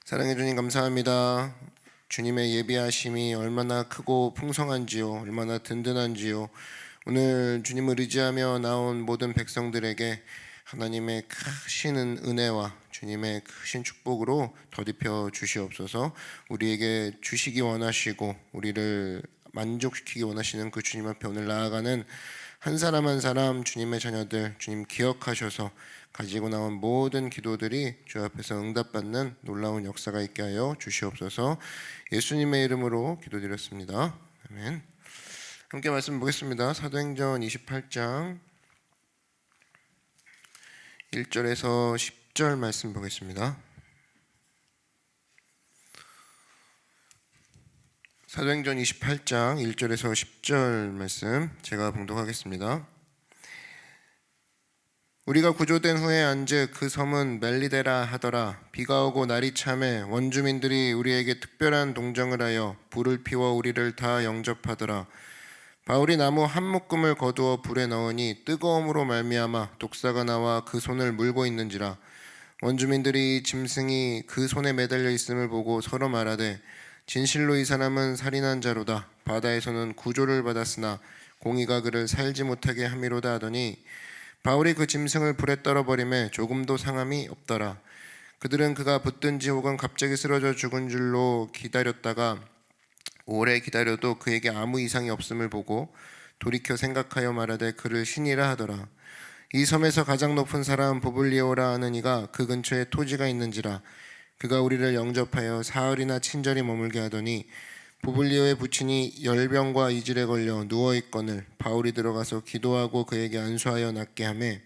사랑해 주님 감사합니다. 주님의 예비하심이 얼마나 크고 풍성한지요, 얼마나 든든한지요. 오늘 주님을 의지하며 나온 모든 백성들에게 하나님의 크신 은혜와 주님의 크신 축복으로 덧입혀 주시옵소서. 우리에게 주시기 원하시고 우리를 만족시키기 원하시는 그 주님 앞에 오늘 나아가는 한 사람 한 사람 주님의 자녀들 주님 기억하셔서 가지고 나온 모든 기도들이 주 앞에서 응답받는 놀라운 역사가 있게 하여 주시옵소서. 예수님의 이름으로 기도드렸습니다. 아멘. 함께 말씀 보겠습니다. 사도행전 28장 1절에서 10절 말씀 보겠습니다. 사도행전 28장 1절에서 10절 말씀 제가 봉독하겠습니다. 우리가 구조된 후에 안즉 그 섬은 멜리데라 하더라. 비가 오고 날이 참해 원주민들이 우리에게 특별한 동정을 하여 불을 피워 우리를 다 영접하더라. 바울이 나무 한 묶음을 거두어 불에 넣으니 뜨거움으로 말미암아 독사가 나와 그 손을 물고 있는지라. 원주민들이 짐승이 그 손에 매달려 있음을 보고 서로 말하되 진실로 이 사람은 살인한 자로다. 바다에서는 구조를 받았으나 공의가 그를 살지 못하게 함이로다 하더니 바울이 그 짐승을 불에 떨어버리매 조금도 상함이 없더라. 그들은 그가 붙든지 혹은 갑자기 쓰러져 죽은 줄로 기다렸다가 오래 기다려도 그에게 아무 이상이 없음을 보고 돌이켜 생각하여 말하되 그를 신이라 하더라. 이 섬에서 가장 높은 사람 부블리오라 하는 이가 그 근처에 토지가 있는지라. 그가 우리를 영접하여 사흘이나 친절히 머물게 하더니 부블리오의 부친이 열병과 이질에 걸려 누워있거늘 바울이 들어가서 기도하고 그에게 안수하여 낫게 하매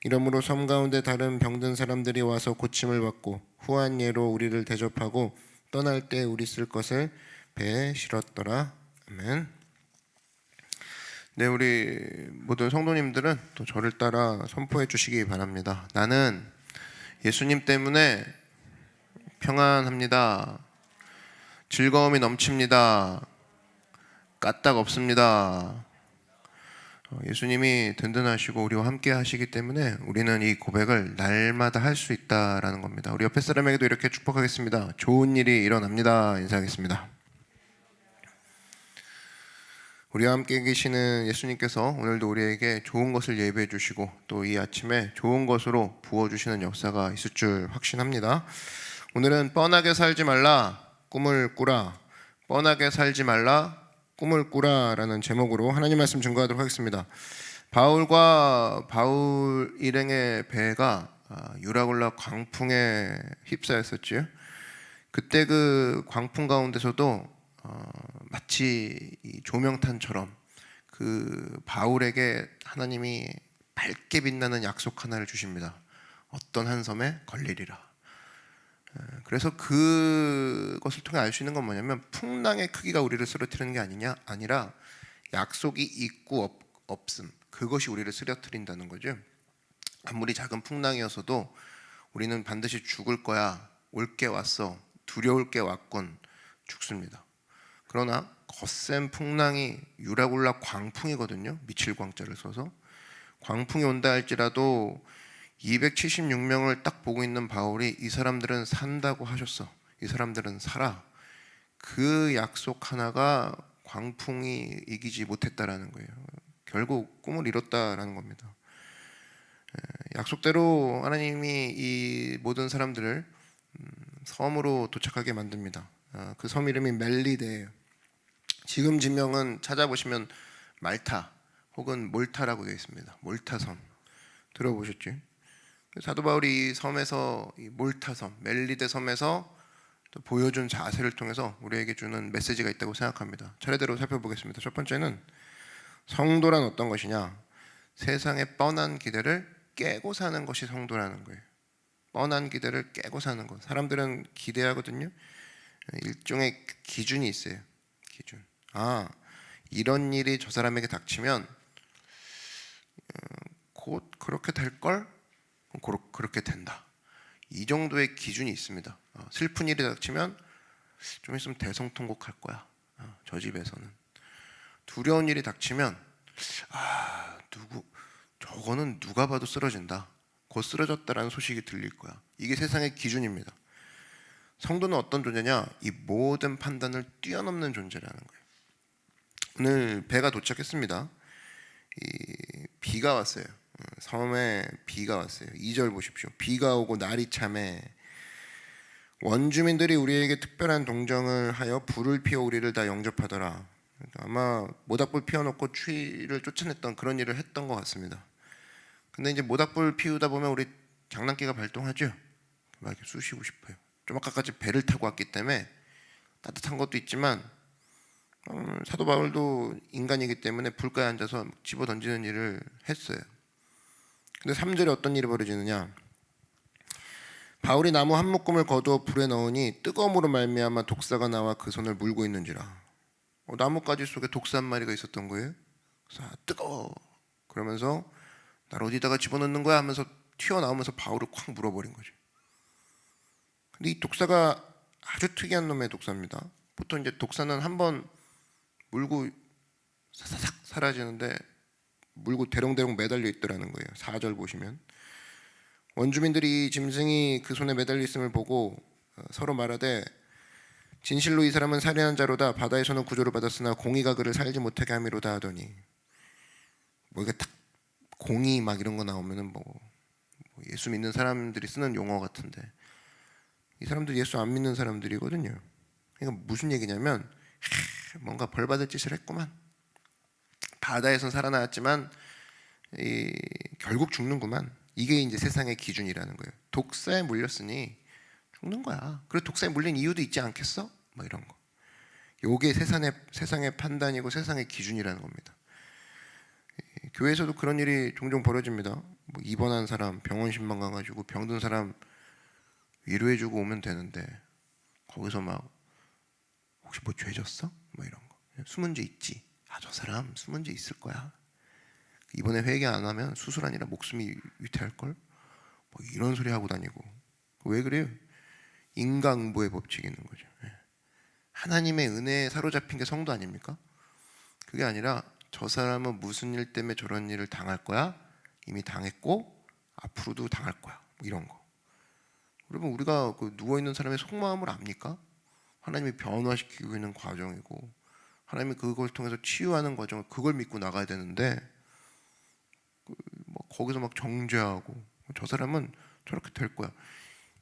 이러므로 섬 가운데 다른 병든 사람들이 와서 고침을 받고 후한 예로 우리를 대접하고 떠날 때 우리 쓸 것을 배에 실었더라. 아멘. 네, 우리 모든 성도님들은 또 저를 따라 선포해 주시기 바랍니다. 나는 예수님 때문에 평안합니다. 즐거움이 넘칩니다. 까딱 없습니다. 예수님이 든든하시고 우리와 함께 하시기 때문에 우리는 이 고백을 날마다 할 수 있다라는 겁니다. 우리 옆에 사람에게도 이렇게 축복하겠습니다. 좋은 일이 일어납니다. 인사하겠습니다. 우리와 함께 계시는 예수님께서 오늘도 우리에게 좋은 것을 예배해 주시고 또 이 아침에 좋은 것으로 부어주시는 역사가 있을 줄 확신합니다. 오늘은 뻔하게 살지 말라 꿈을 꾸라, 뻔하게 살지 말라 꿈을 꾸라 라는 제목으로 하나님 말씀 증거하도록 하겠습니다. 바울과 바울 일행의 배가 유라굴라 광풍에 휩싸였었지요. 그때 그 광풍 가운데서도 마치 조명탄처럼 그 바울에게 하나님이 밝게 빛나는 약속 하나를 주십니다. 어떤 한 섬에 걸리리라. 그래서 그것을 통해 알 수 있는 건 뭐냐면 풍랑의 크기가 우리를 쓰러뜨리는 게 아니라 약속이 있고 없음, 그것이 우리를 쓰러뜨린다는 거죠. 아무리 작은 풍랑이어서도 우리는 반드시 죽을 거야, 올 게 왔어, 두려울 게 왔군, 죽습니다. 그러나 거센 풍랑이 유라굴라 광풍이거든요. 미칠 광자를 써서 광풍이 온다 할지라도 276명을 딱 보고 있는 바울이 이 사람들은 산다고 하셨어. 이 사람들은 살아. 그 약속 하나가 광풍이 이기지 못했다라는 거예요. 결국 꿈을 이뤘다라는 겁니다. 약속대로 하나님이 이 모든 사람들을 섬으로 도착하게 만듭니다. 그 섬 이름이 멜리데예요. 지금 지명은 찾아보시면 말타 혹은 몰타라고 되어 있습니다. 몰타섬 들어보셨죠? 사도 바울이 이 섬에서 이 몰타섬, 멜리데 섬에서 또 보여준 자세를 통해서 우리에게 주는 메시지가 있다고 생각합니다. 차례대로 살펴보겠습니다. 첫 번째는 성도란 어떤 것이냐? 세상의 뻔한 기대를 깨고 사는 것이 성도라는 거예요. 뻔한 기대를 깨고 사는 것. 사람들은 기대하거든요. 일종의 기준이 있어요. 기준. 이런 일이 저 사람에게 닥치면 곧 그렇게 될걸? 그렇게 된다. 이 정도의 기준이 있습니다. 슬픈 일이 닥치면 좀 있으면 대성통곡할 거야. 저 집에서는. 두려운 일이 닥치면 저거는 누가 봐도 쓰러진다. 곧 쓰러졌다라는 소식이 들릴 거야. 이게 세상의 기준입니다. 성도는 어떤 존재냐? 이 모든 판단을 뛰어넘는 존재라는 거예요. 오늘 배가 도착했습니다. 비가 왔어요. 섬에 비가 왔어요. 2절 보십시오. 비가 오고 날이 참해 원주민들이 우리에게 특별한 동정을 하여 불을 피워 우리를 다 영접하더라. 아마 모닥불 피워놓고 추위를 쫓아냈던 그런 일을 했던 것 같습니다. 근데 이제 모닥불 피우다 보면 우리 장난기가 발동하죠. 막 이렇게 쑤시고 싶어요. 좀 아까까지 배를 타고 왔기 때문에 따뜻한 것도 있지만 사도 바울도 인간이기 때문에 불가에 앉아서 집어 던지는 일을 했어요. 근데 3절에 어떤 일이 벌어지느냐? 바울이 나무 한 묶음을 거두어 불에 넣으니 뜨거움으로 말미암아 독사가 나와 그 손을 물고 있는지라. 나뭇가지 속에 독사 한 마리가 있었던 거예요. 그래서 뜨거워 그러면서 나를 어디다가 집어넣는 거야 하면서 튀어나오면서 바울을 콱 물어버린 거죠. 근데 이 독사가 아주 특이한 놈의 독사입니다. 보통 이제 독사는 한번 물고 사사삭 사라지는데 물고 대롱대롱 매달려 있더라는 거예요. 4절 보시면 원주민들이 짐승이 그 손에 매달려 있음을 보고 서로 말하되 진실로 이 사람은 살인한 자로다. 바다에서는 구조를 받았으나 공의가 그를 살지 못하게 함이로다 하더니 이게 딱 공의 막 이런 거 나오면은 뭐 예수 믿는 사람들이 쓰는 용어 같은데 이 사람들 예수 안 믿는 사람들이거든요. 그러니까 무슨 얘기냐면 뭔가 벌 받을 짓을 했구만. 바다에선 살아나왔지만 결국 죽는구만. 이게 이제 세상의 기준이라는 거예요. 독사에 물렸으니 죽는 거야. 그리고 독사에 물린 이유도 있지 않겠어? 뭐 이런 거. 요게 세상의 판단이고 세상의 기준이라는 겁니다. 교회에서도 그런 일이 종종 벌어집니다. 뭐 입원한 사람 병원 신방 가가지고 병든 사람 위로해주고 오면 되는데 거기서 막 혹시 뭐 죄졌어? 뭐 이런 거. 숨은 죄 있지. 저 사람 숨은 죄 있을 거야. 이번에 회개 안 하면 수술 아니라 목숨이 위태할 걸. 뭐 이런 소리 하고 다니고. 왜 그래요? 인과응보의 법칙이 있는 거죠. 하나님의 은혜에 사로잡힌 게 성도 아닙니까? 그게 아니라 저 사람은 무슨 일 때문에 저런 일을 당할 거야? 이미 당했고 앞으로도 당할 거야. 뭐 이런 거. 여러분 우리가 그 누워있는 사람의 속마음을 압니까? 하나님이 변화시키고 있는 과정이고 하나님이 그걸 통해서 치유하는 과정을 그걸 믿고 나가야 되는데 뭐 거기서 막 정죄하고 저 사람은 저렇게 될 거야.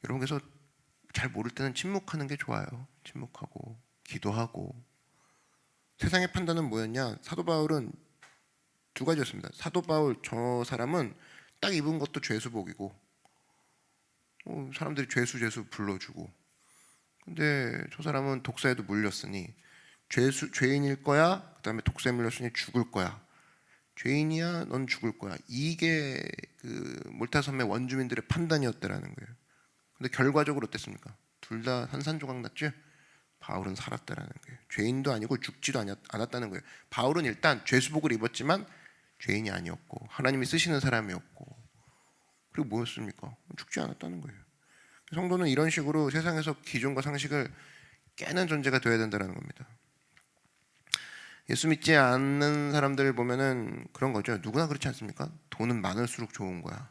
여러분 그래서 잘 모를 때는 침묵하는 게 좋아요. 침묵하고 기도하고. 세상의 판단은 뭐였냐? 사도 바울은 두 가지였습니다. 사도 바울 저 사람은 딱 입은 것도 죄수복이고 사람들이 죄수 불러주고 근데 저 사람은 독사에도 물렸으니 죄인일 거야. 그 다음에 독사에 물렸으니 죽을 거야. 죄인이야 넌 죽을 거야. 이게 그 몰타섬의 원주민들의 판단이었다라는 거예요. 근데 결과적으로 어땠습니까? 둘 다 산산조각 났죠? 바울은 살았다라는 거예요. 죄인도 아니고 죽지도 않았다는 거예요. 바울은 일단 죄수복을 입었지만 죄인이 아니었고 하나님이 쓰시는 사람이었고 그리고 뭐였습니까? 죽지 않았다는 거예요. 성도는 이런 식으로 세상에서 기존과 상식을 깨는 존재가 되어야 된다는 겁니다. 예수 믿지 않는 사람들 보면은 그런 거죠. 누구나 그렇지 않습니까? 돈은 많을수록 좋은 거야.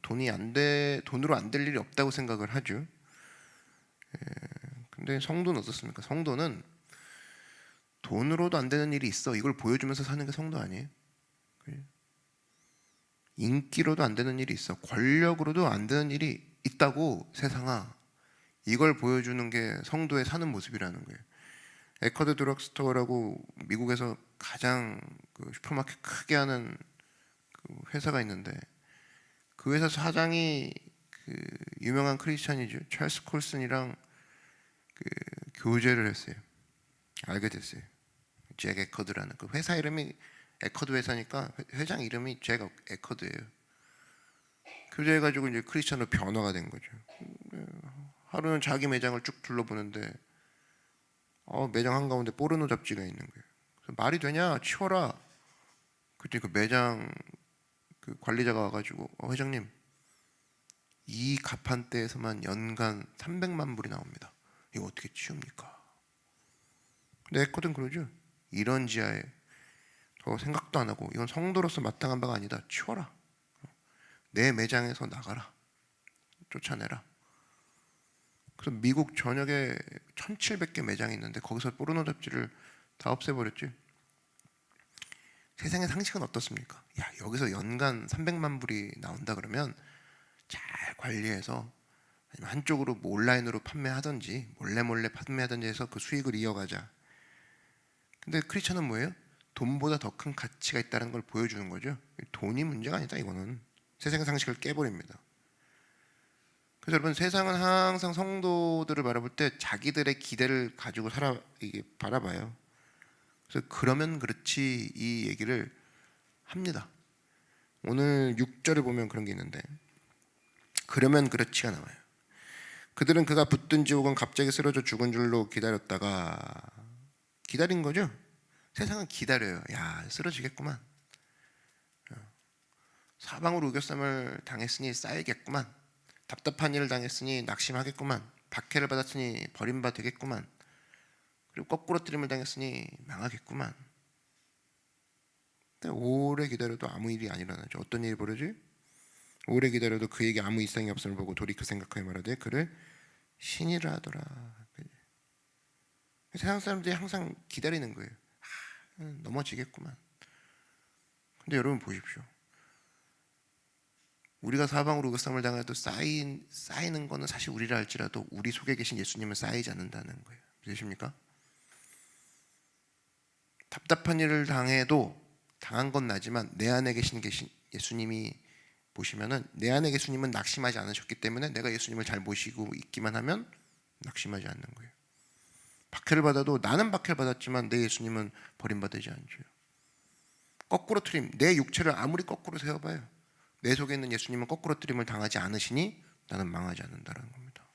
돈으로 안 될 일이 없다고 생각을 하죠. 근데 성도는 어떻습니까? 성도는 돈으로도 안 되는 일이 있어. 이걸 보여주면서 사는 게 성도 아니에요? 인기로도 안 되는 일이 있어. 권력으로도 안 되는 일이 있다고 세상아. 이걸 보여주는 게 성도의 사는 모습이라는 거예요. 에커드 드럭스토어라고 미국에서 가장 그 슈퍼마켓 크게 하는 그 회사가 있는데 그 회사 사장이 그 유명한 크리스찬이죠. 찰스 콜슨이랑 그 교제를 했어요. 알게 됐어요. 잭 에커드라는 그 회사 이름이 에커드 회사니까 회장 이름이 잭 에커드예요. 교제해가지고 이제 크리스찬으로 변화가 된 거죠. 하루는 자기 매장을 쭉 둘러보는데 매장 한가운데 포르노 잡지가 있는 거예요. 그래서 말이 되냐? 치워라. 그때 그 매장 그 관리자가 와가지고 회장님 이 가판대에서만 연간 300만 불이 나옵니다. 이거 어떻게 치웁니까? 근데 에코든 그러죠. 이런 지하에 더 생각도 안 하고 이건 성도로서 마땅한 바가 아니다. 치워라. 내 매장에서 나가라. 쫓아내라. 그래서 미국 전역에 1,700개 매장이 있는데 거기서 포르노 잡지를 다 없애버렸지. 세상의 상식은 어떻습니까? 야, 여기서 연간 300만 불이 나온다 그러면 잘 관리해서 아니면 한쪽으로 뭐 온라인으로 판매하든지 몰래 판매하든지 해서 그 수익을 이어가자. 근데 크리스천은 뭐예요? 돈보다 더 큰 가치가 있다는 걸 보여주는 거죠. 돈이 문제가 아니다. 이거는 세상의 상식을 깨버립니다. 그래서 여러분, 세상은 항상 성도들을 바라볼 때 자기들의 기대를 가지고 이게 바라봐요. 그래서 그러면 그렇지 이 얘기를 합니다. 오늘 6절을 보면 그런 게 있는데, 그러면 그렇지가 나와요. 그들은 그가 붙든지 혹은 갑자기 쓰러져 죽은 줄로 기다렸다가, 기다린 거죠. 세상은 기다려요. 야, 쓰러지겠구만. 사방으로 우겨쌈을 당했으니 쌓이겠구만. 답답한 일을 당했으니 낙심하겠구만. 박해를 받았으니 버림받 되겠구만. 그리고 거꾸로뜨림을 당했으니 망하겠구만. 근데 오래 기다려도 아무 일이 안 일어나죠. 어떤 일이 벌어지? 오래 기다려도 그에게 아무 이상이 없음을 보고 돌이켜 생각하여 말하되 그를 신이라 하더라. 세상 사람들이 항상 기다리는 거예요. 넘어지겠구만. 근데 여러분 보십시오. 우리가 사방으로 우겨쌈을 당해도 쌓이는 거는 사실 우리라 할지라도 우리 속에 계신 예수님은 쌓이지 않는다는 거예요. 믿으십니까? 답답한 일을 당해도 당한 건 나지만 내 안에 계신 예수님이 보시면은 내 안에 예수님은 낙심하지 않으셨기 때문에 내가 예수님을 잘 모시고 있기만 하면 낙심하지 않는 거예요. 박해를 받아도 나는 박해를 받았지만 내 예수님은 버림받지 않죠. 거꾸로 트림, 내 육체를 아무리 거꾸로 세워봐요. 내 속에 있는 예수님은 거꾸로 트림을 당하지 않으시니 나는 망하지 않는다는 겁니다.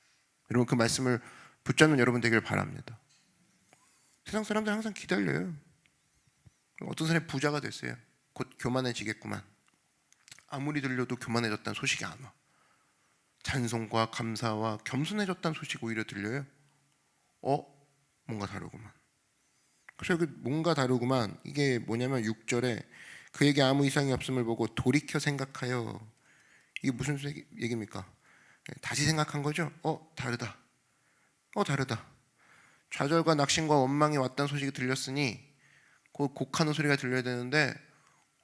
여러분, 그 말씀을 붙잡는 여러분 되기를 바랍니다. 세상 사람들 항상 기다려요. 어떤 사람이 부자가 됐어요. 곧 교만해지겠구만. 아무리 들려도 교만해졌다는 소식이 안 와. 찬송과 감사와 겸손해졌다는 소식 오히려 들려요. 뭔가 다르구만. 그래서 여기 뭔가 다르구만, 이게 뭐냐면 6절에 그에게 아무 이상이 없음을 보고 돌이켜 생각하여, 이게 무슨 얘기입니까? 다시 생각한 거죠. 다르다. 다르다. 좌절과 낙심과 원망이 왔다는 소식이 들렸으니 곧 곡하는 소리가 들려야 되는데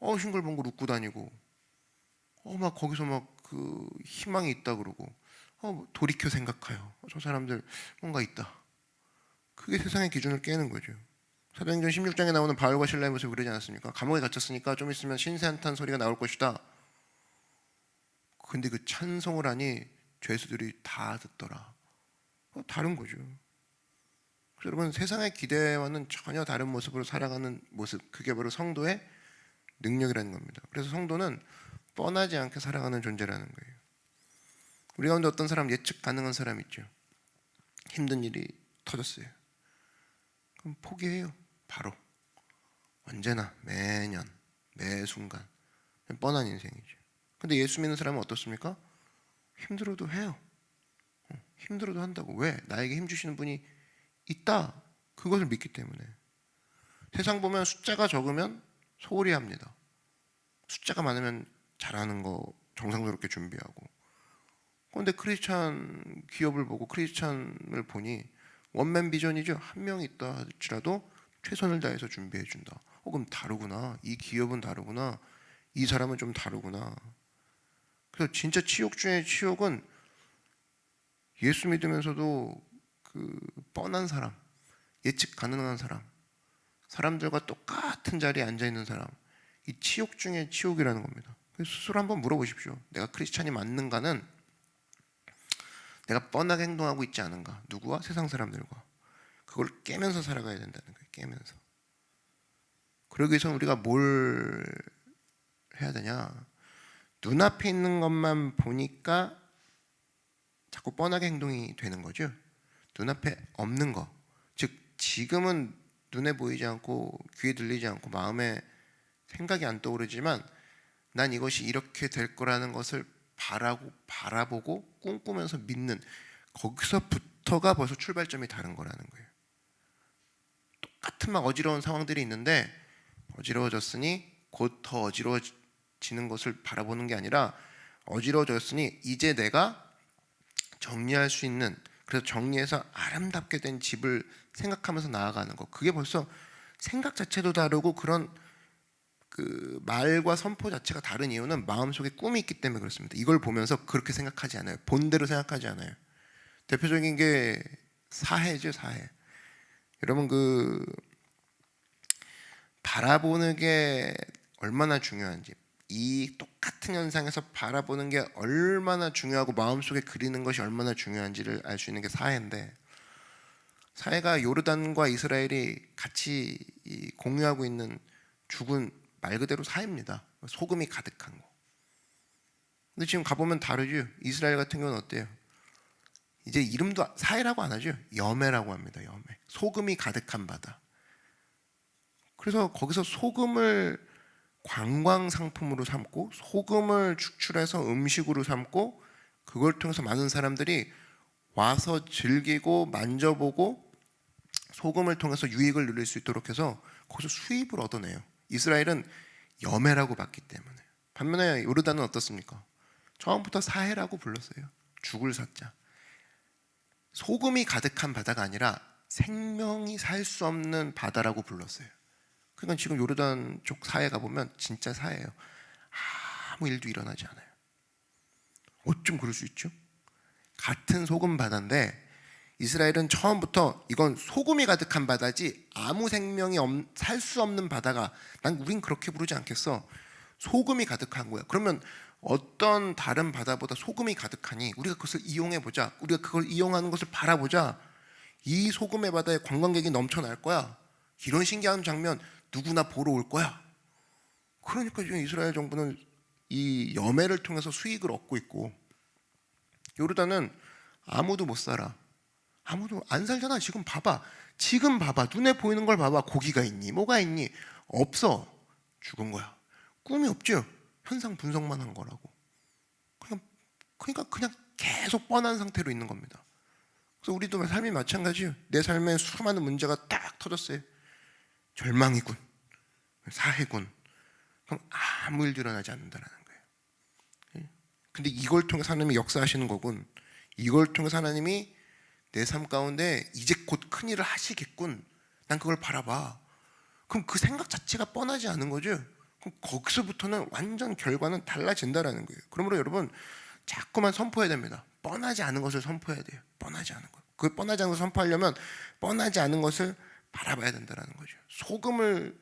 싱글벙글 웃고 다니고 막 거기서 막 그 희망이 있다 그러고 돌이켜 생각하여 저 사람들 뭔가 있다. 그게 세상의 기준을 깨는 거죠. 사도행전 16장에 나오는 바울과 실라의 모습이 그러지 않았습니까? 감옥에 갇혔으니까 좀 있으면 신세한탄 소리가 나올 것이다. 근데 그 찬송을 하니 죄수들이 다 듣더라. 다른 거죠. 그래서 여러분, 세상의 기대와는 전혀 다른 모습으로 살아가는 모습, 그게 바로 성도의 능력이라는 겁니다. 그래서 성도는 뻔하지 않게 살아가는 존재라는 거예요. 우리 가운데 어떤 사람, 예측 가능한 사람 있죠. 힘든 일이 터졌어요. 그럼 포기해요. 바로. 언제나, 매년, 매 순간. 뻔한 인생이죠. 근데 예수 믿는 사람은 어떻습니까? 힘들어도 해요. 힘들어도 한다고. 왜? 나에게 힘 주시는 분이 있다. 그것을 믿기 때문에. 세상 보면 숫자가 적으면 소홀히 합니다. 숫자가 많으면 잘하는 거 정상스럽게 준비하고. 그런데 크리스찬 기업을 보고 크리스찬을 보니 원맨 비전이죠. 한 명이 있다 할지라도 최선을 다해서 준비해 준다. 그럼 다르구나. 이 기업은 다르구나. 이 사람은 좀 다르구나. 그래서 진짜 치욕 중에 치욕은 예수 믿으면서도 그 뻔한 사람, 예측 가능한 사람, 사람들과 똑같은 자리에 앉아 있는 사람, 이 치욕 중에 치욕이라는 겁니다. 그래서 스스로 한번 물어보십시오. 내가 크리스찬이 맞는가는 내가 뻔하게 행동하고 있지 않은가? 누구와? 세상 사람들과. 그걸 깨면서 살아가야 된다는 거예요. 깨면서. 그러기 위해서 우리가 뭘 해야 되냐? 눈앞에 있는 것만 보니까 자꾸 뻔하게 행동이 되는 거죠. 눈앞에 없는 거, 즉 지금은 눈에 보이지 않고 귀에 들리지 않고 마음에 생각이 안 떠오르지만 난 이것이 이렇게 될 거라는 것을 바라보고 꿈꾸면서 믿는, 거기서부터가 벌써 출발점이 다른 거라는 거예요. 똑같은 막 어지러운 상황들이 있는데 어지러워졌으니 곧 더 어지러워지는 것을 바라보는 게 아니라 어지러워졌으니 이제 내가 정리할 수 있는 그래서 정리해서 아름답게 된 집을 생각하면서 나아가는 거, 그게 벌써 생각 자체도 다르고 그런 그 말과 선포 자체가 다른 이유는 마음속에 꿈이 있기 때문에 그렇습니다. 이걸 보면서 그렇게 생각하지 않아요. 본대로 생각하지 않아요. 대표적인 게 사해죠, 사해. 여러분, 그 바라보는 게 얼마나 중요한지, 이 똑같은 현상에서 바라보는 게 얼마나 중요하고 마음속에 그리는 것이 얼마나 중요한지를 알 수 있는 게 사해인데, 사해가 요르단과 이스라엘이 같이 공유하고 있는 죽은 말 그대로 사해입니다. 소금이 가득한 거. 근데 지금 가보면 다르죠. 이스라엘 같은 경우는 어때요? 이제 이름도 사해라고 안 하죠. 여매라고 합니다. 여매. 소금이 가득한 바다. 그래서 거기서 소금을 관광 상품으로 삼고 소금을 축출해서 음식으로 삼고 그걸 통해서 많은 사람들이 와서 즐기고 만져보고 소금을 통해서 유익을 누릴 수 있도록 해서 거기서 수입을 얻어내요. 이스라엘은 여매라고 봤기 때문에. 반면에 요르단은 어떻습니까? 처음부터 사해라고 불렀어요. 죽을 사자. 소금이 가득한 바다가 아니라 생명이 살 수 없는 바다라고 불렀어요. 그러니까 지금 요르단 쪽 사해 가보면 진짜 사해예요. 아무 일도 일어나지 않아요. 어쩜 그럴 수 있죠? 같은 소금 바다인데 이스라엘은 처음부터 이건 소금이 가득한 바다지 아무 생명이 살 수 없는 바다가, 난 우린 그렇게 부르지 않겠어. 소금이 가득한 거야. 그러면 어떤 다른 바다보다 소금이 가득하니 우리가 그것을 이용해 보자. 우리가 그걸 이용하는 것을 바라보자. 이 소금의 바다에 관광객이 넘쳐날 거야. 이런 신기한 장면 누구나 보러 올 거야. 그러니까 지금 이스라엘 정부는 이 여매를 통해서 수익을 얻고 있고, 요르단은 아무도 못 살아. 아무도 안 살잖아. 지금 봐봐. 지금 봐봐. 눈에 보이는 걸 봐봐. 고기가 있니? 뭐가 있니? 없어. 죽은 거야. 꿈이 없죠. 현상 분석만 한 거라고. 그러니까 그냥 계속 뻔한 상태로 있는 겁니다. 그래서 우리도 삶이 마찬가지예요. 내 삶에 수많은 문제가 딱 터졌어요. 절망이군, 사해군. 그럼 아무 일도 일어나지 않는다라는 거예요. 근데 이걸 통해서 하나님이 역사하시는 거군. 이걸 통해서 하나님이 내 삶 가운데 이제 곧 큰일을 하시겠군. 난 그걸 바라봐. 그럼 그 생각 자체가 뻔하지 않은 거죠. 그럼 거기서부터는 완전 결과는 달라진다라는 거예요. 그러므로 여러분 자꾸만 선포해야 됩니다. 뻔하지 않은 것을 선포해야 돼요. 뻔하지 않은 것. 그 뻔하지 않은 것을 선포하려면 뻔하지 않은 것을 바라봐야 된다는 거죠. 소금을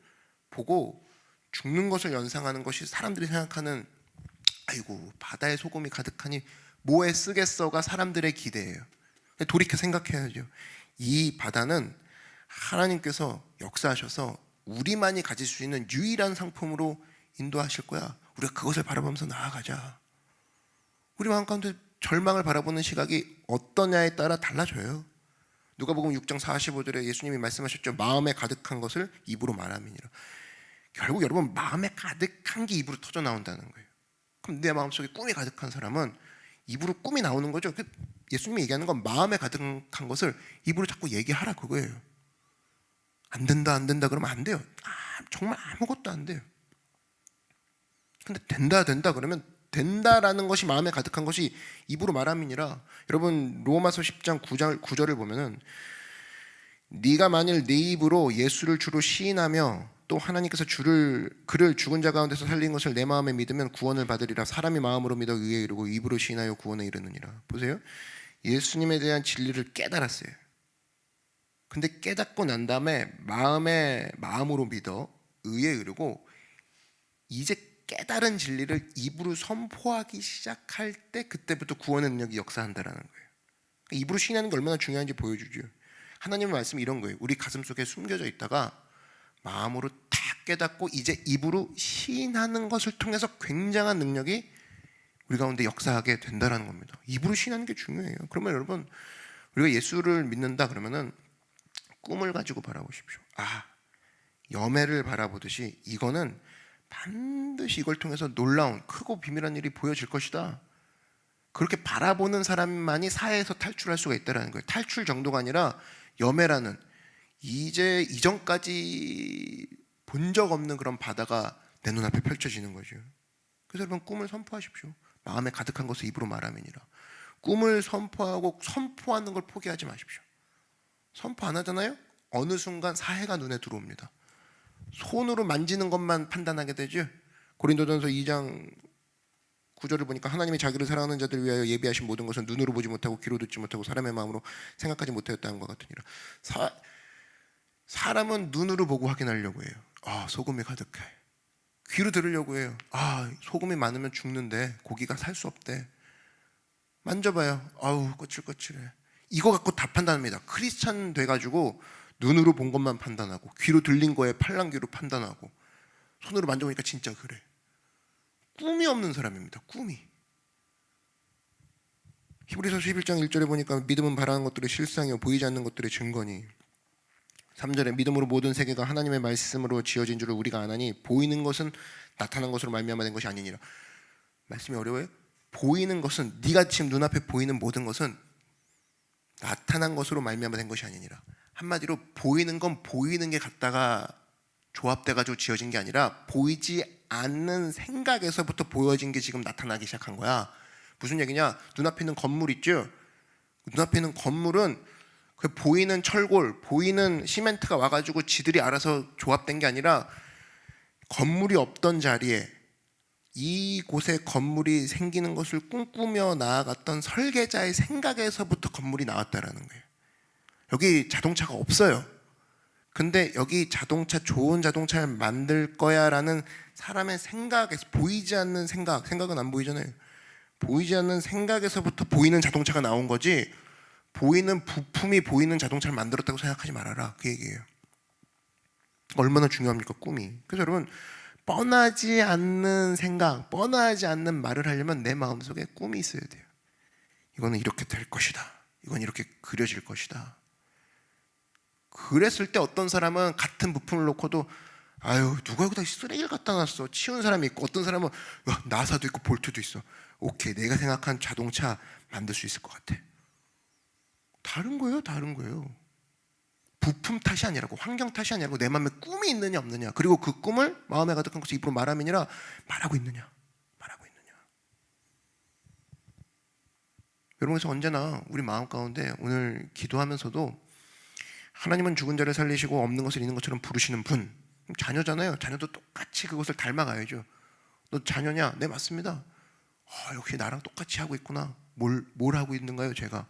보고 죽는 것을 연상하는 것이 사람들이 생각하는, 아이고 바다에 소금이 가득하니 뭐에 쓰겠어가 사람들의 기대예요. 돌이켜 생각해야죠. 이 바다는 하나님께서 역사하셔서 우리만이 가질 수 있는 유일한 상품으로 인도하실 거야. 우리가 그것을 바라보면서 나아가자. 우리 마음 가운데 절망을 바라보는 시각이 어떠냐에 따라 달라져요. 누가복음 6장 45절에 예수님이 말씀하셨죠. 마음에 가득한 것을 입으로 말함이니라. 결국 여러분 마음에 가득한 게 입으로 터져 나온다는 거예요. 그럼 내 마음속에 꿈이 가득한 사람은 입으로 꿈이 나오는 거죠. 예수님이 얘기하는 건 마음에 가득한 것을 입으로 자꾸 얘기하라 그거예요. 안 된다 안 된다 그러면 안 돼요. 정말 아무것도 안 돼요. 근데 된다 그러면 된다라는 것이 마음에 가득한 것이 입으로 말함이니라. 여러분 로마서 10장 9절을 보면은 네가 만일 네 입으로 예수를 주로 시인하며 또 하나님께서 그를 죽은 자 가운데서 살린 것을 내 마음에 믿으면 구원을 받으리라. 사람이 마음으로 믿어 의에 이르고 입으로 시인하여 구원에 이르느니라. 보세요. 예수님에 대한 진리를 깨달았어요. 근데 깨닫고 난 다음에 마음으로 믿어 의에 이르고 이제 깨달은 진리를 입으로 선포하기 시작할 때 그때부터 구원의 능력이 역사한다라는 거예요. 입으로 시인하는 게 얼마나 중요한지 보여주죠. 하나님의 말씀이 이런 거예요. 우리 가슴속에 숨겨져 있다가 마음으로 딱 깨닫고 이제 입으로 시인하는 것을 통해서 굉장한 능력이 우리 가운데 역사하게 된다라는 겁니다. 입으로 시인하는 게 중요해요. 그러면 여러분 우리가 예수를 믿는다 그러면은 꿈을 가지고 바라보십시오. 여매를 바라보듯이 이거는 반드시 이걸 통해서 놀라운 크고 비밀한 일이 보여질 것이다. 그렇게 바라보는 사람만이 사회에서 탈출할 수가 있다는 거예요. 탈출 정도가 아니라 여매라는 이제 이전까지 본 적 없는 그런 바다가 내 눈앞에 펼쳐지는 거죠. 그래서 여러분 꿈을 선포하십시오. 마음에 가득한 것을 입으로 말하면이라. 꿈을 선포하고 선포하는 걸 포기하지 마십시오. 선포 안 하잖아요? 어느 순간 사해가 눈에 들어옵니다. 손으로 만지는 것만 판단하게 되죠. 고린도전서 2장 9절을 보니까 하나님이 자기를 사랑하는 자들을 위하여 예비하신 모든 것은 눈으로 보지 못하고 귀로 듣지 못하고 사람의 마음으로 생각하지 못하였다는 것 같으니라. 사람은 눈으로 보고 확인하려고 해요. 아, 소금이 가득해. 귀로 들으려고 해요. 아, 소금이 많으면 죽는데 고기가 살 수 없대. 만져봐요. 아우, 거칠거칠해. 이거 갖고 다 판단합니다. 크리스찬 돼가지고 눈으로 본 것만 판단하고 귀로 들린 거에 팔랑귀로 판단하고 손으로 만져보니까 진짜 그래. 꿈이 없는 사람입니다. 꿈이. 히브리서 11장 1절에 보니까 믿음은 바라는 것들의 실상이요 보이지 않는 것들의 증거니. 3절에 믿음으로 모든 세계가 하나님의 말씀으로 지어진 줄을 우리가 아나니 보이는 것은 나타난 것으로 말미암아 된 것이 아니니라. 말씀이 어려워요? 보이는 것은 네가 지금 눈앞에 보이는 모든 것은 나타난 것으로 말미암아 된 것이 아니니라. 한마디로 보이는 건 보이는 게 갖다가 조합돼가지고 지어진 게 아니라 보이지 않는 생각에서부터 보여진 게 지금 나타나기 시작한 거야. 무슨 얘기냐? 눈앞에 있는 건물 있죠? 눈앞에 있는 건물은 그 보이는 철골, 보이는 시멘트가 와가지고 지들이 알아서 조합된 게 아니라 건물이 없던 자리에 이곳에 건물이 생기는 것을 꿈꾸며 나아갔던 설계자의 생각에서부터 건물이 나왔다라는 거예요. 여기 자동차가 없어요. 근데 여기 자동차, 좋은 자동차를 만들 거야 라는 사람의 생각에서, 보이지 않는 생각은 안 보이잖아요. 보이지 않는 생각에서부터 보이는 자동차가 나온 거지, 보이는 부품이 보이는 자동차를 만들었다고 생각하지 말아라, 그 얘기예요. 얼마나 중요합니까, 꿈이. 그래서 여러분, 뻔하지 않는 생각, 뻔하지 않는 말을 하려면 내 마음속에 꿈이 있어야 돼요. 이거는 이렇게 될 것이다, 이건 이렇게 그려질 것이다. 그랬을 때 어떤 사람은 같은 부품을 놓고도 아유, 누가 여기다 쓰레기를 갖다 놨어, 치운 사람이 있고, 어떤 사람은 나사도 있고 볼트도 있어. 오케이, 내가 생각한 자동차 만들 수 있을 것 같아. 다른 거예요, 다른 거예요. 부품 탓이 아니라고, 환경 탓이 아니라고, 내 마음에 꿈이 있느냐 없느냐, 그리고 그 꿈을 마음에 가득한 것을 입으로 말함이니라. 말하고 있느냐, 말하고 있느냐. 여러분, 그래서 언제나 우리 마음 가운데 오늘 기도하면서도 하나님은 죽은 자를 살리시고 없는 것을 있는 것처럼 부르시는 분. 자녀잖아요. 자녀도 똑같이 그것을 닮아가야죠. 너 자녀냐? 네, 맞습니다. 역시 나랑 똑같이 하고 있구나. 뭘 하고 있는가요, 제가?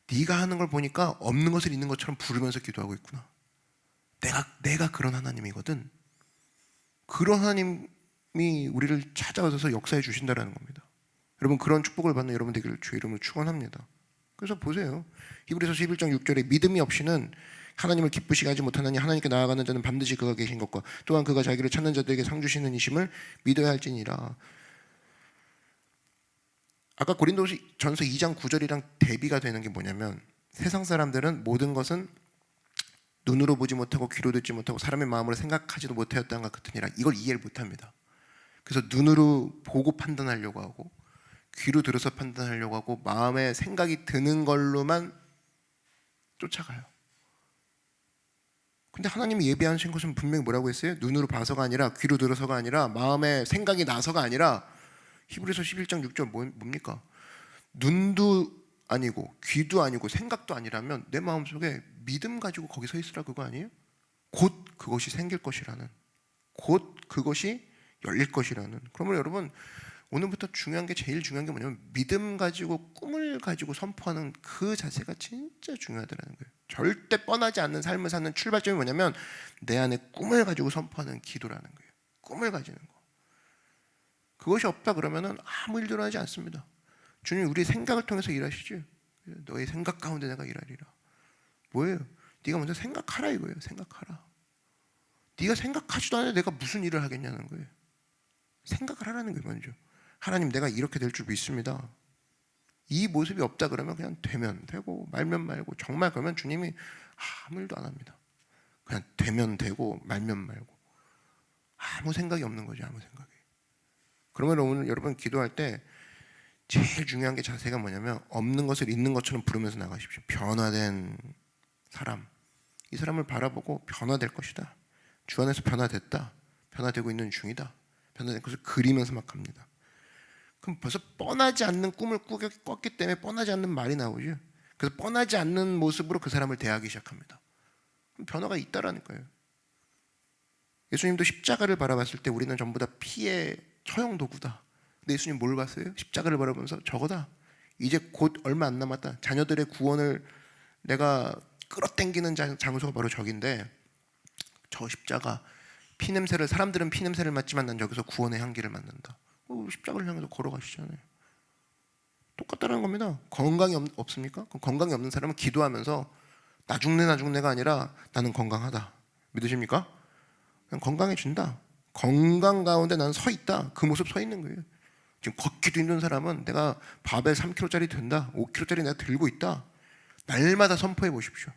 네가 하는 걸 보니까 없는 것을 있는 것처럼 부르면서 기도하고 있구나. 내가 그런 하나님이거든. 그런 하나님이 우리를 찾아와서 역사해 주신다라는 겁니다. 여러분, 그런 축복을 받는 여러분 되기를 주의 이름으로 축원합니다. 그래서 보세요. 히브리서 11장 6절에 믿음이 없이는 하나님을 기쁘시게 하지 못하나니 하나님께 나아가는 자는 반드시 그가 계신 것과 또한 그가 자기를 찾는 자들에게 상 주시는 이심을 믿어야 할지니라. 아까 고린도전서 2장 9절이랑 대비가 되는 게 뭐냐면, 세상 사람들은 모든 것은 눈으로 보지 못하고 귀로 듣지 못하고 사람의 마음으로 생각하지도 못하였다는 것 같으니라. 이걸 이해를 못합니다. 그래서 눈으로 보고 판단하려고 하고 귀로 들어서 판단하려고 하고 마음에 생각이 드는 걸로만 쫓아가요. 근데 하나님이 예비하신 것은 분명히 뭐라고 했어요? 눈으로 봐서가 아니라, 귀로 들어서가 아니라, 마음에 생각이 나서가 아니라. 히브리서 11장 6절 뭡니까? 눈도 아니고 귀도 아니고 생각도 아니라면 내 마음속에 믿음 가지고 거기 서 있으라, 그거 아니에요? 곧 그것이 생길 것이라는, 곧 그것이 열릴 것이라는. 그러면 여러분, 오늘부터 제일 중요한 게 뭐냐면 믿음 가지고 꿈을 가지고 선포하는 그 자세가 진짜 중요하다는 거예요. 절대 뻔하지 않는 삶을 사는 출발점이 뭐냐면 내 안에 꿈을 가지고 선포하는 기도라는 거예요. 꿈을 가지는 거. 그것이 없다 그러면은 아무 일도 일어나지 않습니다. 주님, 우리 생각을 통해서 일하시죠. 너의 생각 가운데 내가 일하리라. 뭐예요? 네가 먼저 생각하라 이거예요. 생각하라. 네가 생각하지도 않아도 내가 무슨 일을 하겠냐는 거예요. 생각을 하라는 거예요. 먼저 하나님, 내가 이렇게 될 줄 믿습니다. 이 모습이 없다 그러면 그냥 되면 되고 말면 말고, 정말 그러면 주님이 아무 일도 안 합니다. 그냥 되면 되고 말면 말고, 아무 생각이 없는 거죠. 아무 생각이. 그러면 오늘 여러분 기도할 때 제일 중요한 게 자세가 뭐냐면 없는 것을 있는 것처럼 부르면서 나가십시오. 변화된 사람, 이 사람을 바라보고 변화될 것이다, 주 안에서 변화됐다, 변화되고 있는 중이다, 변화된 것을 그리면서 막 갑니다. 그럼 벌써 뻔하지 않는 꿈을 꿨기 때문에 뻔하지 않는 말이 나오죠. 그래서 뻔하지 않는 모습으로 그 사람을 대하기 시작합니다. 그럼 변화가 있다라니까요. 예수님도 십자가를 바라봤을 때 우리는 전부 다 피의 처형 도구다. 근데 예수님 뭘 봤어요? 십자가를 바라보면서 저거다. 이제 곧 얼마 안 남았다. 자녀들의 구원을 내가 끌어당기는 장소가 바로 저긴데, 저 십자가 피냄새를, 사람들은 피냄새를 맡지만 난 저기서 구원의 향기를 맡는다. 십자가를 향해서 걸어가시잖아요. 똑같다는 겁니다. 건강이 없습니까? 건강이 없는 사람은 기도하면서 나 죽네가 아니라 나는 건강하다. 믿으십니까? 그냥 건강해진다. 건강 가운데 나는 서 있다. 그 모습 서 있는 거예요. 지금 걷기도 힘든 사람은 내가 바벨 3kg짜리 된다. 5kg짜리 내가 들고 있다. 날마다 선포해 보십시오.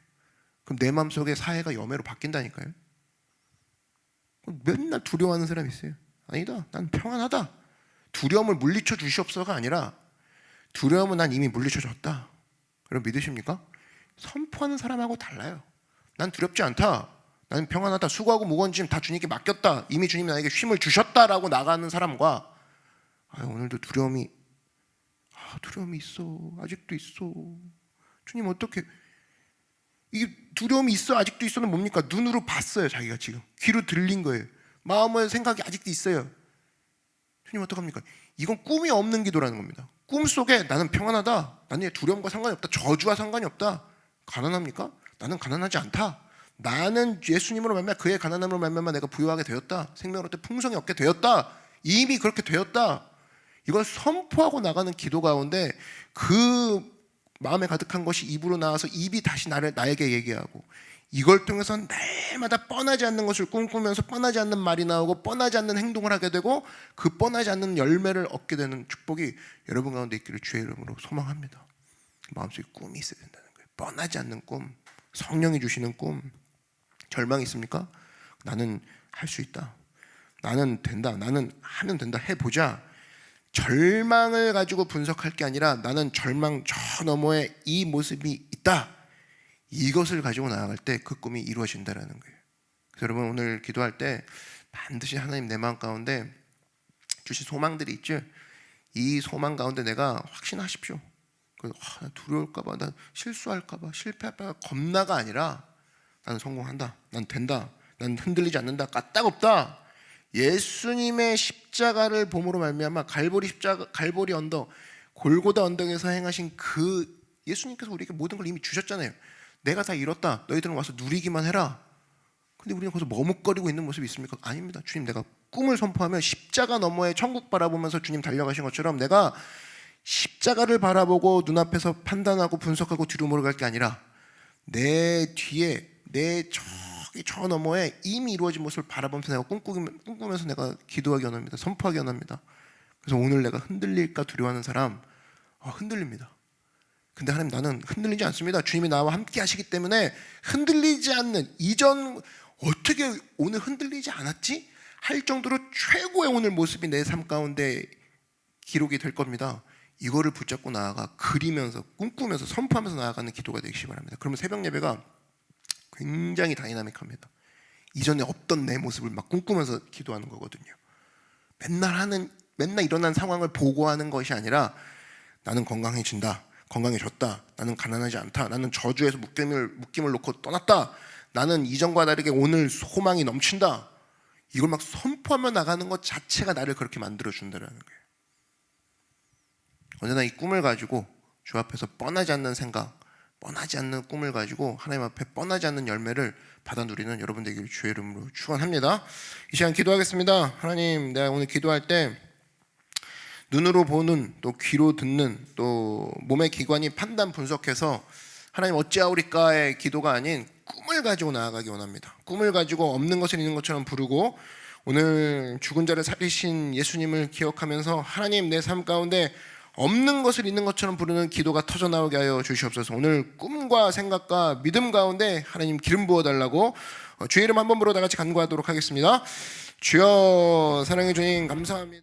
그럼 내 마음속에 사회가 염해로 바뀐다니까요. 맨날 두려워하는 사람이 있어요. 아니다. 난 평안하다. 두려움을 물리쳐 주시옵소서가 아니라 두려움은 난 이미 물리쳐 줬다. 여러분 믿으십니까? 선포하는 사람하고 달라요. 난 두렵지 않다. 나는 평안하다. 수고하고 무거운 짐 다 주님께 맡겼다. 이미 주님이 나에게 쉼을 주셨다라고 나가는 사람과 오늘도 두려움이 있어. 아직도 있어. 주님 어떻게, 이게 두려움이 있어 아직도 있어는 뭡니까? 눈으로 봤어요. 자기가 지금 귀로 들린 거예요. 마음의 생각이 아직도 있어요. 주님 어떡합니까? 이건 꿈이 없는 기도라는 겁니다. 꿈속에 나는 평안하다. 나는 두려움과 상관이 없다. 저주와 상관이 없다. 가난합니까? 나는 가난하지 않다. 나는 예수님으로 말미암아 그의 가난함으로 말미암아 내가 부유하게 되었다. 생명으로 때 풍성이 얻게 되었다. 이미 그렇게 되었다. 이걸 선포하고 나가는 기도 가운데 그 마음에 가득한 것이 입으로 나와서 입이 다시 나에게 얘기하고, 이걸 통해서 날마다 뻔하지 않는 것을 꿈꾸면서 뻔하지 않는 말이 나오고 뻔하지 않는 행동을 하게 되고 그 뻔하지 않는 열매를 얻게 되는 축복이 여러분 가운데 있기를 주의 이름으로 소망합니다. 마음속에 꿈이 있어야 된다는 거예요. 뻔하지 않는 꿈, 성령이 주시는 꿈. 절망이 있습니까? 나는 할 수 있다. 나는 된다. 나는 하면 된다. 해보자. 절망을 가지고 분석할 게 아니라 나는 절망 저 너머에 이 모습이 있다. 이것을 가지고 나아갈 때 그 꿈이 이루어진다라는 거예요. 그래서 여러분 오늘 기도할 때 반드시 하나님 내 마음 가운데 주신 소망들이 있죠. 이 소망 가운데 내가 확신하십시오. 두려울까봐, 난 실수할까봐, 실패할까봐 겁나가 아니라 나는 성공한다. 난 된다. 난 흔들리지 않는다. 까딱없다. 예수님의 십자가를 봄으로 말미암아 갈보리 언덕, 골고다 언덕에서 행하신 그 예수님께서 우리에게 모든 걸 이미 주셨잖아요. 내가 다 이뤘다. 너희들은 와서 누리기만 해라. 근데 우리는 거기서 머뭇거리고 있는 모습이 있습니까? 아닙니다. 주님, 내가 꿈을 선포하면 십자가 너머에 천국 바라보면서 주님 달려가신 것처럼 내가 십자가를 바라보고 눈앞에서 판단하고 분석하고 뒤로 몰아갈 게 아니라 내 뒤에, 내 저기 저 너머에 이미 이루어진 모습을 바라보면서 내가 꿈꾸면서 내가 기도하기 원합니다. 선포하기 원합니다. 그래서 오늘 내가 흔들릴까 두려워하는 사람, 흔들립니다. 근데 하나님, 나는 흔들리지 않습니다. 주님이 나와 함께 하시기 때문에 흔들리지 않는, 이전 어떻게 오늘 흔들리지 않았지? 할 정도로 최고의 오늘 모습이 내 삶 가운데 기록이 될 겁니다. 이거를 붙잡고 나아가 그리면서 꿈꾸면서 선포하면서 나아가는 기도가 되시기 바랍니다. 그러면 새벽 예배가 굉장히 다이나믹합니다. 이전에 없던 내 모습을 막 꿈꾸면서 기도하는 거거든요. 맨날 일어난 상황을 보고하는 것이 아니라 나는 건강해진다. 건강해졌다. 나는 가난하지 않다. 나는 저주에서 묶임을 놓고 떠났다. 나는 이전과 다르게 오늘 소망이 넘친다. 이걸 막 선포하며 나가는 것 자체가 나를 그렇게 만들어준다는 거예요. 언제나 이 꿈을 가지고 주 앞에서 뻔하지 않는 생각, 뻔하지 않는 꿈을 가지고 하나님 앞에 뻔하지 않는 열매를 받아 누리는 여러분 되기를 주의 이름으로 축원합니다. 이 시간 기도하겠습니다. 하나님, 내가 오늘 기도할 때 눈으로 보는, 또 귀로 듣는, 또 몸의 기관이 판단 분석해서 하나님 어찌하오리까의 기도가 아닌 꿈을 가지고 나아가기 원합니다. 꿈을 가지고 없는 것을 있는 것처럼 부르고 오늘 죽은 자를 살리신 예수님을 기억하면서 하나님, 내 삶 가운데 없는 것을 있는 것처럼 부르는 기도가 터져나오게 하여 주시옵소서. 오늘 꿈과 생각과 믿음 가운데 하나님 기름 부어달라고 주의 이름 한번 부르고 다 같이 간구하도록 하겠습니다. 주여, 사랑의 주님 감사합니다.